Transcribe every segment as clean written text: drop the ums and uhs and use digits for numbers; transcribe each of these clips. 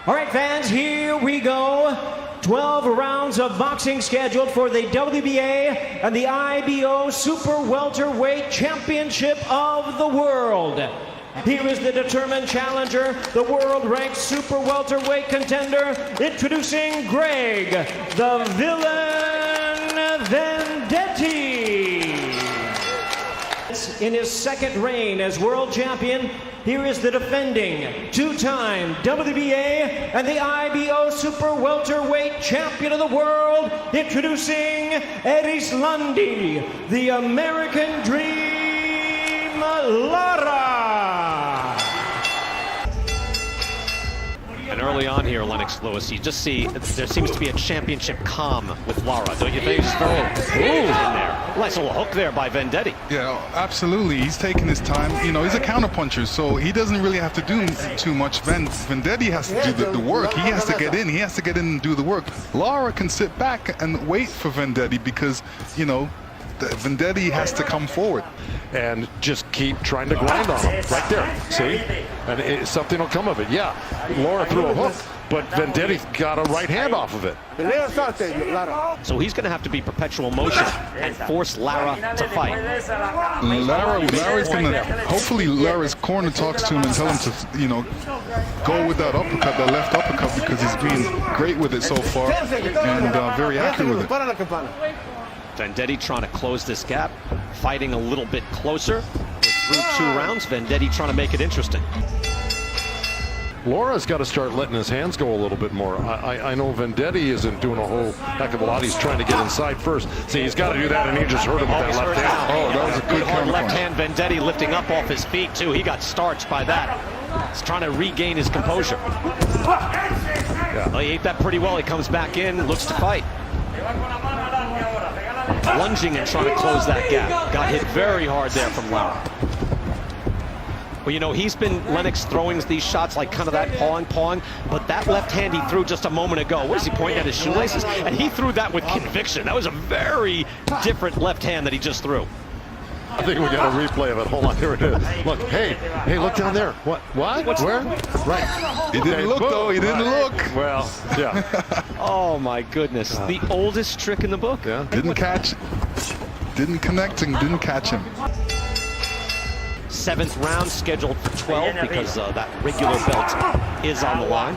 All right, fans, here we go. 12 rounds of boxing scheduled for the WBA and the IBO Super Welterweight Championship of the World. Here is the determined challenger, the world-ranked super welterweight contender, introducing Greg, the Villain Vendetti. In his second reign as world champion, here is the defending two-time WBA and the IBO Super Welterweight Champion of the World, introducing Erislandi, the American Dream, Lara. And early on here, Lennox Lewis, you just see there seems to be a championship calm with Lara, don't you think? He's very cool in there. Nice little hook there by Vendetti. Yeah, absolutely. He's taking his time. You know, he's a counterpuncher, so he doesn't really have to do too much. Vendetti has to do the work. He has to get in. He has to get in and do the work. Lara can sit back and wait for Vendetti because, you know, Vendetti has to come forward. And just keep trying to grind on him. Right there, see? And something will come of it. Yeah, Lara threw a hook, but Vendetti got a right hand off of it. So he's going to have to be perpetual motion and force Lara to fight. Lara's going to, hopefully Lara's corner talks to him and tell him to, you know, go with that uppercut, that left uppercut, because he's been great with it so far and very accurate with it. Vendetti trying to close this gap, fighting a little bit closer. We're through 2 rounds. Vendetti trying to make it interesting. Lara's got to start letting his hands go a little bit more. I know Vendetti isn't doing a whole heck of a lot. He's trying to get inside first. See, he's got to do that, and he just hurt him with that left hand. Oh, that was a good hard left hand. Vendetti lifting up off his feet, too. He got starched by that. He's trying to regain his composure. Yeah. Well, he ate that pretty well. He comes back in, looks to fight. Lunging and trying to close that gap. Got hit very hard there from Lara. Well, you know, he's been, Lennox, throwing these shots like kind of that pawing, but that left hand he threw just a moment ago, what is he pointing at his shoelaces? And he threw that with conviction. That was a very different left hand that he just threw. I think we got a replay of it. Hold on, here it is. Look, hey, look down there. What? Where? Right. He didn't look, though. He didn't look. Well, yeah. Oh, my goodness. The oldest trick in the book. Yeah. Didn't catch, didn't connect, and didn't catch him. 7th round scheduled for 12 because that regular belt is on the line.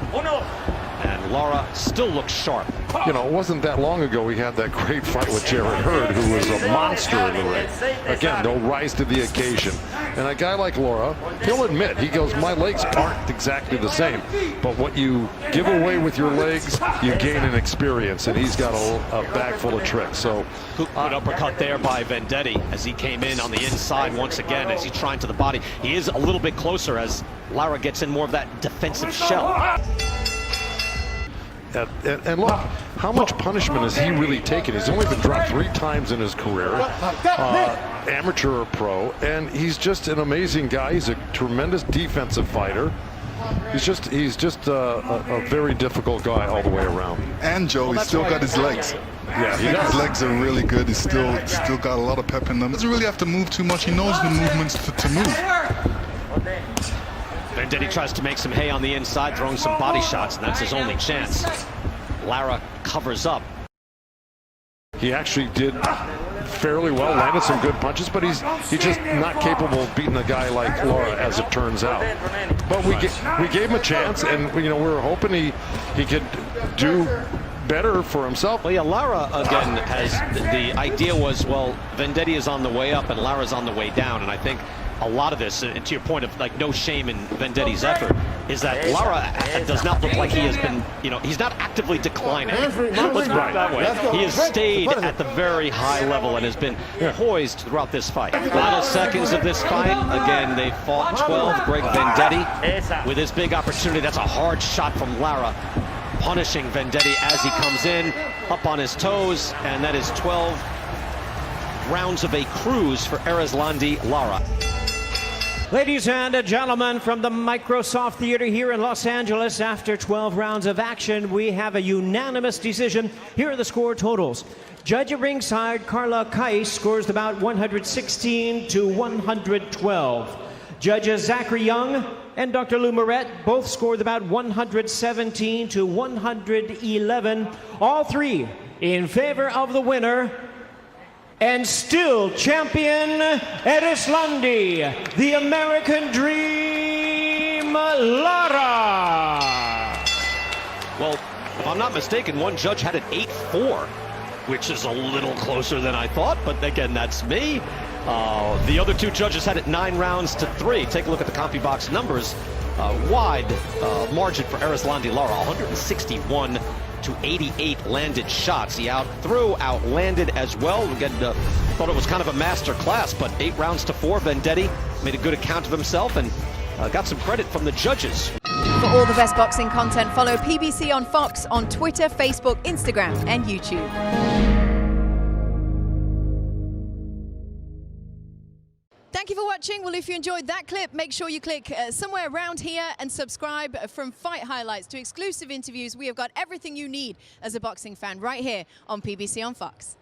And Lara still looks sharp. You know, it wasn't that long ago we had that great fight with Jared Hurd, who was a monster in the ring. Again, they'll rise to the occasion. And a guy like Lara, he'll admit, he goes, my legs aren't exactly the same. But what you give away with your legs, you gain in experience. And he's got a bag full of tricks. So, good uppercut there by Vendetti as he came in on the inside once again as he tried to the body. He is a little bit closer as Lara gets in more of that defensive shell. And look, how much punishment has he really taken? He's only been dropped 3 times in his career, amateur or pro, and he's just an amazing guy. He's a tremendous defensive fighter. He's just a very difficult guy all the way around. And Joe, he's still got his legs. Yeah, his legs are really good. He's still got a lot of pep in them. Doesn't really have to move too much. He knows the movements to move. Vendetti tries to make some hay on the inside, throwing some body shots, and that's his only chance. Lara covers up. He actually did fairly well, landed some good punches, but he's just not capable of beating a guy like Lara, as it turns out. But we gave him a chance, and you know, we were hoping he could do better for himself. Well, yeah, Lara again has the idea was, well, Vendetti is on the way up and Lara's on the way down, and I think a lot of this, and to your point of like no shame in Vendetti's effort, is that Lara does not look like he has been, you know, he's not actively declining. Let's put it that way. He has stayed at the very high level and has been poised throughout this fight. Final seconds of this fight. Again, they fought 12. Greg Vendetti with his big opportunity. That's a hard shot from Lara, punishing Vendetti as he comes in, up on his toes, and that is 12 rounds of a cruise for Erislandi Lara. Ladies and gentlemen, from the Microsoft Theater here in Los Angeles, after 12 rounds of action, we have a unanimous decision. Here are the score totals. Judge at ringside, Carla Kais, scores about 116 to 112. Judges Zachary Young and Dr. Lou Moret both scored the bout 117 to 111. All three in favor of the winner, and still champion Erislandi, the American Dream, Lara. Well, if I'm not mistaken, one judge had it 8-4, which is a little closer than I thought, but again, that's me. The other two judges had it 9 rounds to 3. Take a look at the CompuBox numbers. Wide margin for Erislandi Lara, 161 to 88 landed shots. He outlanded as well. Again, thought it was kind of a master class, but 8 rounds to 4. Vendetti made a good account of himself and got some credit from the judges. For all the best boxing content, follow PBC on Fox on Twitter, Facebook, Instagram, and YouTube. Thank you for watching. Well, if you enjoyed that clip, make sure you click somewhere around here and subscribe. From fight highlights to exclusive interviews, we have got everything you need as a boxing fan right here on PBC on Fox.